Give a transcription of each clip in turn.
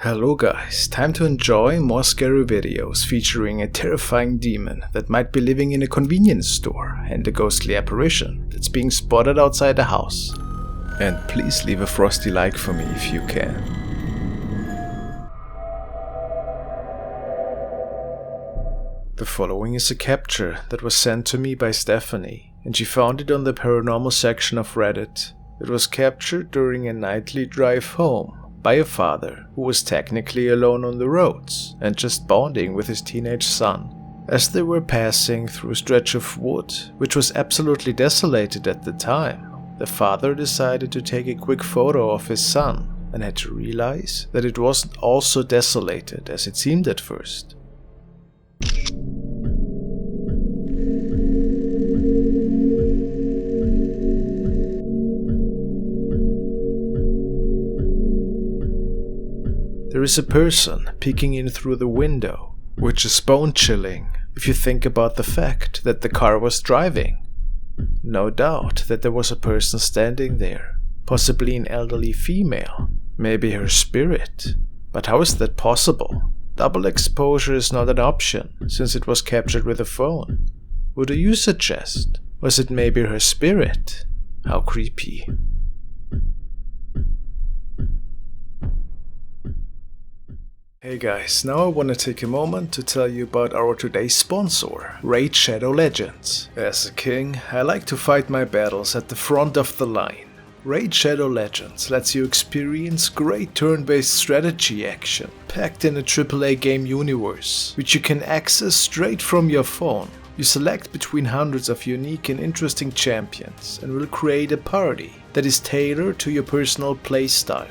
Hello guys, time to enjoy more scary videos featuring a terrifying demon that might be living in a convenience store and a ghostly apparition that's being spotted outside the house. And please leave a frosty like for me if you can. The following is a capture that was sent to me by Stephanie, and she found it on the paranormal section of Reddit. It was captured during a nightly drive home by a father who was technically alone on the roads and just bonding with his teenage son. As they were passing through a stretch of wood, which was absolutely desolated at the time, the father decided to take a quick photo of his son and had to realize that it wasn't all so desolated as it seemed at first. There is a person peeking in through the window, which is bone-chilling if you think about the fact that the car was driving. No doubt that there was a person standing there, possibly an elderly female, maybe her spirit. But how is that possible? Double exposure is not an option, since it was captured with a phone. What do you suggest? Was it maybe her spirit? How creepy. Hey guys, now I want to take a moment to tell you about our today's sponsor, Raid Shadow Legends. As a king, I like to fight my battles at the front of the line. Raid Shadow Legends lets you experience great turn-based strategy action, packed in a AAA game universe, which you can access straight from your phone. You select between hundreds of unique and interesting champions and will create a party that is tailored to your personal playstyle.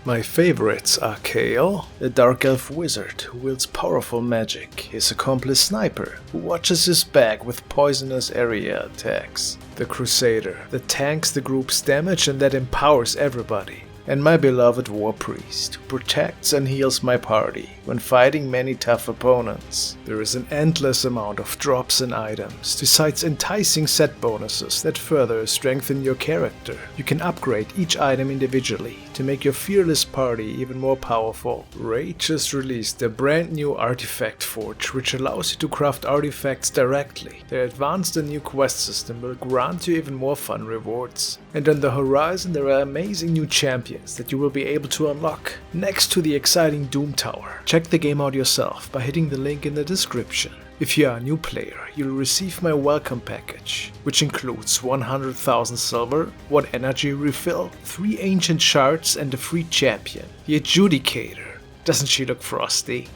My favorites are Kale, a dark elf wizard who wields powerful magic, his accomplice Sniper, who watches his back with poisonous area attacks, the Crusader, that tanks the group's damage and that empowers everybody, and my beloved War Priest, who protects and heals my party when fighting many tough opponents. There is an endless amount of drops and items, besides enticing set bonuses that further strengthen your character. You can upgrade each item individually to make your fearless party even more powerful. Raid just released a brand new artifact forge which allows you to craft artifacts directly. Their advanced and new quest system will grant you even more fun rewards. And on the horizon there are amazing new champions that you will be able to unlock. Next to the exciting Doom Tower. Check the game out yourself by hitting the link in the description. If you are a new player, you'll receive my welcome package, which includes 100,000 silver, 1 energy refill, 3 ancient shards and a free champion, the Adjudicator. Doesn't she look frosty?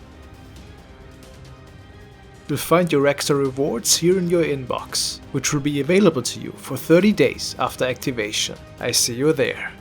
You'll find your extra rewards here in your inbox, which will be available to you for 30 days after activation. I see you there.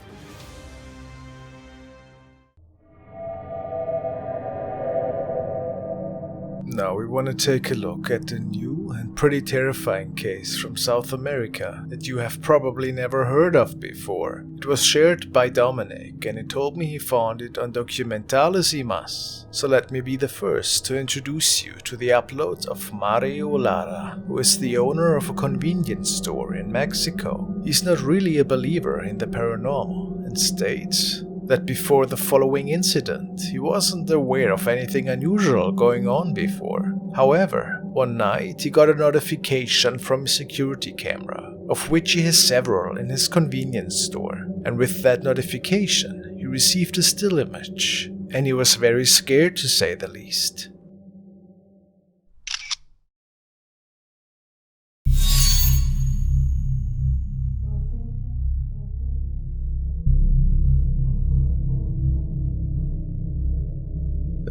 Now we want to take a look at a new and pretty terrifying case from South America that you have probably never heard of before. It was shared by Dominic and he told me he found it on Documentales y Más. So let me be the first to introduce you to the upload of Mario Lara, who is the owner of a convenience store in Mexico. He's not really a believer in the paranormal and states that before the following incident, he wasn't aware of anything unusual going on before. However, one night he got a notification from a security camera, of which he has several in his convenience store, and with that notification he received a still image, and he was very scared to say the least.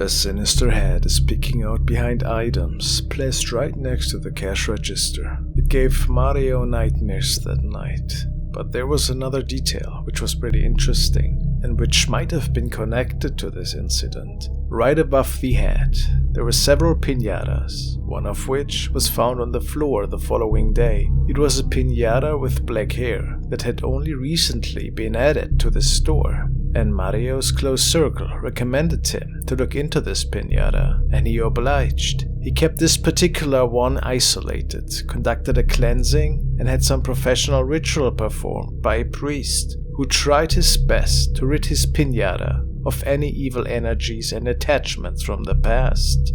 A sinister head is peeking out behind items placed right next to the cash register. It gave Mario nightmares that night. But there was another detail which was pretty interesting and which might have been connected to this incident. Right above the head, there were several piñatas, one of which was found on the floor the following day. It was a piñata with black hair that had only recently been added to the store. And Mario's close circle recommended him to look into this piñata, and he obliged. He kept this particular one isolated, conducted a cleansing, and had some professional ritual performed by a priest, who tried his best to rid his piñata of any evil energies and attachments from the past.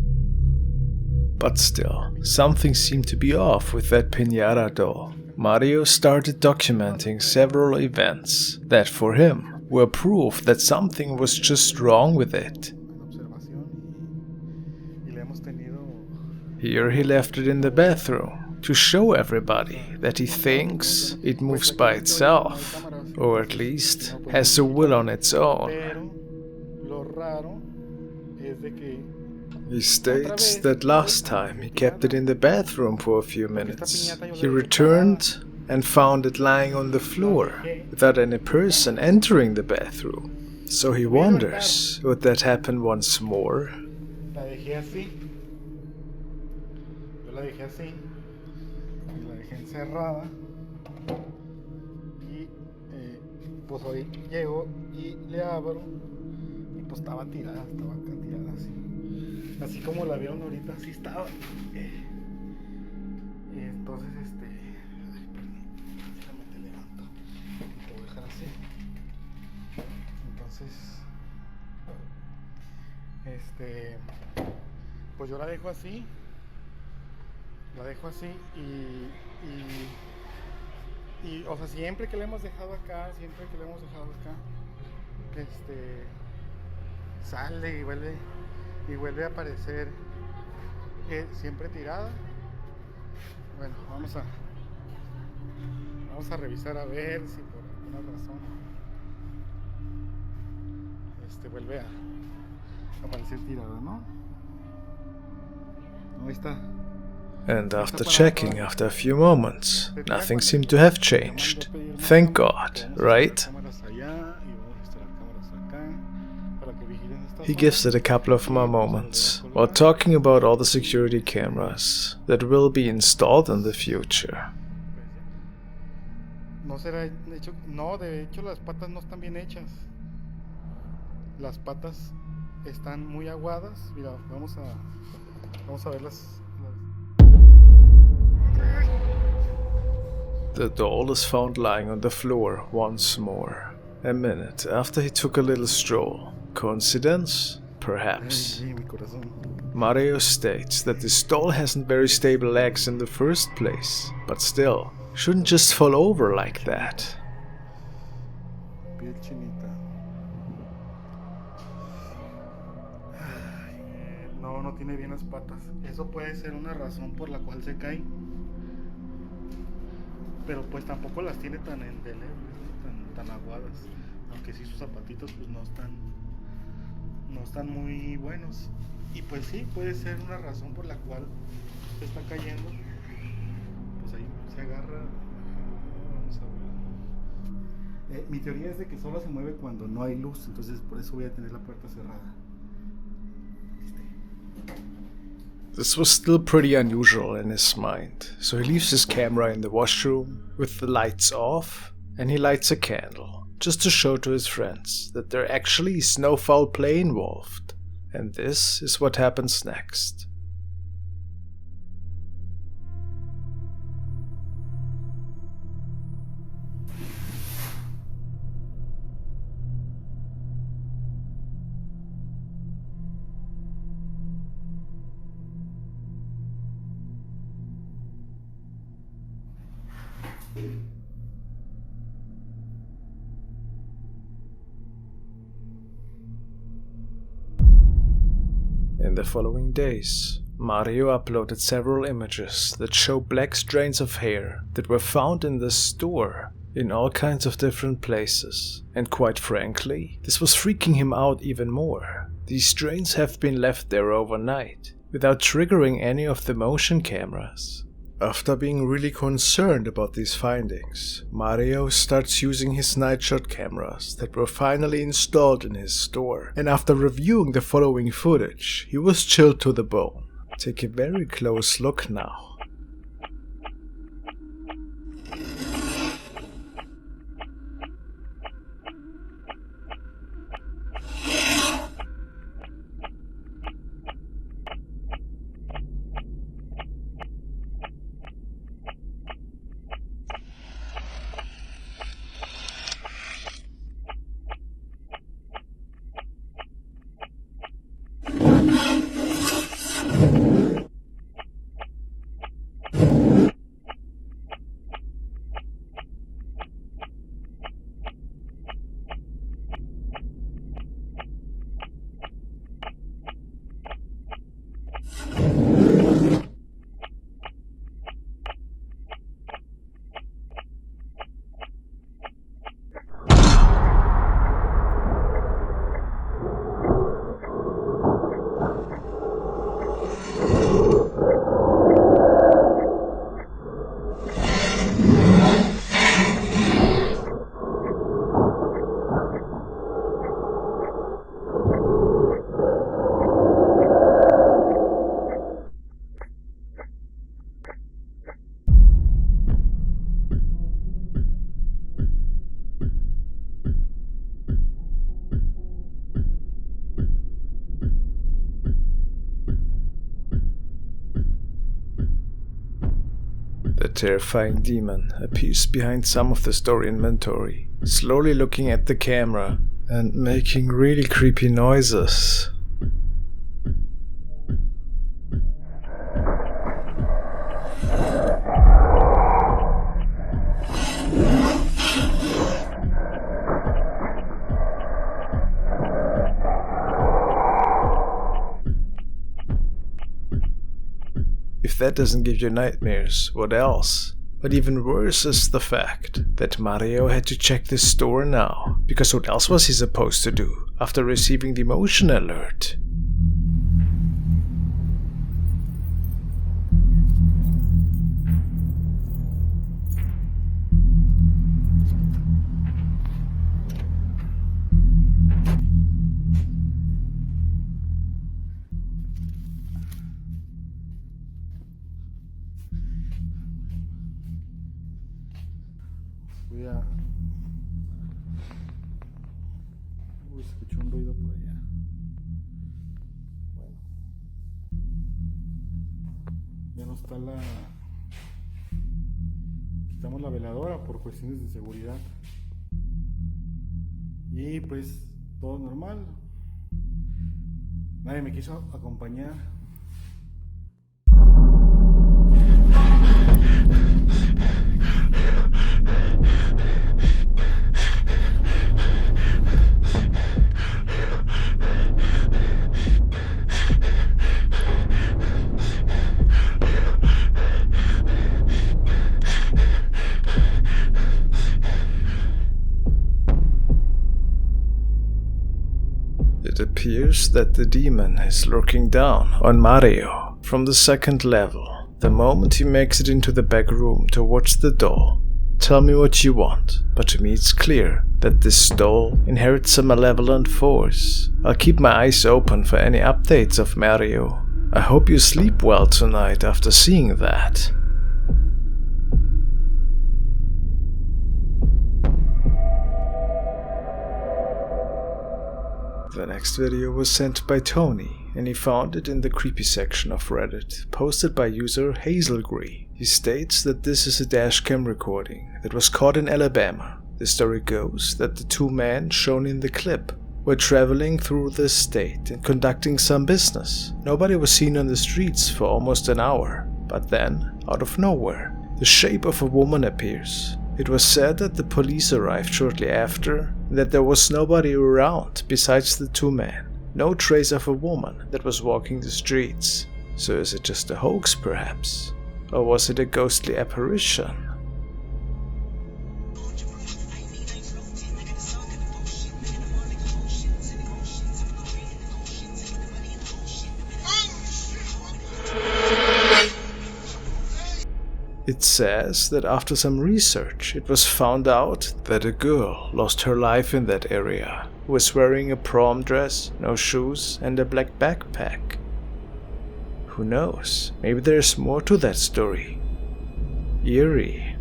But still, something seemed to be off with that pinata doll. Mario started documenting several events that, for him, were proof that something was just wrong with it. Here he left it in the bathroom to show everybody that he thinks it moves by itself, or at least has a will on its own. He states that last time he kept it in the bathroom for a few minutes. He returned and found it lying on the floor without any person entering the bathroom. So he wonders, would that happen once more? La dejé así. Yo la dejé así. Y la dejé encerrada. Y pues hoy llego y le abro. Y pues estaba tirada así. Así como la vieron ahorita, así estaba. Y entonces ay, perdón, déjame te levanto. Te voy a dejar así. Entonces pues yo la dejo así y o sea, siempre que la hemos dejado acá, sale y vuelve a aparecer siempre tirada. Bueno, vamos a revisar a ver si por alguna razón vuelve a aparecer tirada, ¿no? Ahí está. And after checking after a few moments, nothing seemed to have changed. Thank God, right? He gives it a couple of more moments, while talking about all the security cameras that will be installed in the future. No, de hecho las patas no están bien hechas. Las patas están muy aguadas. Mira, vamos a verlas. The doll is found lying on the floor once more, a minute after he took a little stroll. Coincidence? Perhaps. Mario states that this doll hasn't very stable legs in the first place, but still, shouldn't just fall over like that. Piel chinita. No tiene bien las patas. Eso puede ser una razón por la cual se cae. Pero pues tampoco las tiene tan endelebles, tan aguadas. Aunque sí sus zapatitos pues no están muy buenos. Y pues sí, puede ser una razón por la cual se está cayendo. Pues ahí se agarra. Vamos a ver. Mi teoría es de que solo se mueve cuando no hay luz. Entonces por eso voy a tener la puerta cerrada. This was still pretty unusual in his mind, so he leaves his camera in the washroom with the lights off, and he lights a candle, just to show to his friends that there actually is no foul play involved. And this is what happens next. In the following days, Mario uploaded several images that show black strands of hair that were found in the store in all kinds of different places, and quite frankly, this was freaking him out even more. These strands have been left there overnight, without triggering any of the motion cameras. After being really concerned about these findings, Mario starts using his nightshot cameras that were finally installed in his store, and after reviewing the following footage, he was chilled to the bone. Take a very close look now. The terrifying demon appears behind some of the store inventory, slowly looking at the camera and making really creepy noises. If that doesn't give you nightmares, what else? But even worse is the fact that Mario had to check this store now, because what else was he supposed to do after receiving the motion alert? Escuché un ruido por allá. Bueno. Ya no está la... Quitamos la veladora por cuestiones de seguridad. Y pues todo normal. Nadie me quiso acompañar. It appears that the demon is lurking down on Mario from the second level the moment he makes it into the back room towards the doll. Tell me what you want, but to me it's clear that this doll inherits a malevolent force. I'll keep my eyes open for any updates of Mario. I hope you sleep well tonight after seeing that. The next video was sent by Tony, and he found it in the creepy section of Reddit, posted by user Hazelgree. He states that this is a dashcam recording that was caught in Alabama. The story goes that the two men shown in the clip were traveling through the state and conducting some business. Nobody was seen on the streets for almost an hour, but then, out of nowhere, the shape of a woman appears. It was said that the police arrived shortly after, and that there was nobody around besides the two men. No trace of a woman that was walking the streets. So is it just a hoax perhaps? Or was it a ghostly apparition? It says that after some research, it was found out that a girl lost her life in that area, who was wearing a prom dress, no shoes, and a black backpack. Who knows, maybe there's more to that story. Eerie.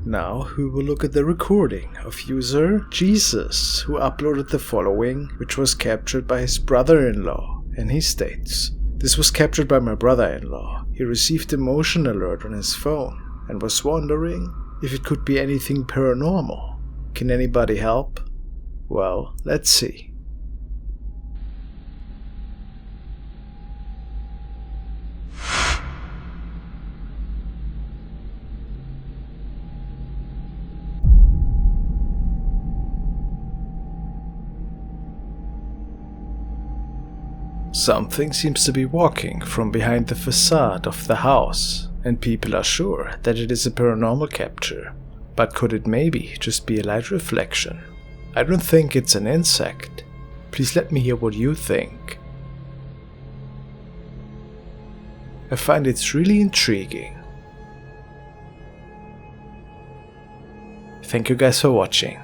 Now we will look at the recording of user Jesus, who uploaded the following, which was captured by his brother-in-law, and he states, "This was captured by my brother-in-law. He received a motion alert on his phone and was wondering if it could be anything paranormal. Can anybody help? Well, let's see." Something seems to be walking from behind the facade of the house, and people are sure that it is a paranormal capture. But could it maybe just be a light reflection? I don't think it's an insect. Please let me hear what you think. I find it really intriguing. Thank you guys for watching.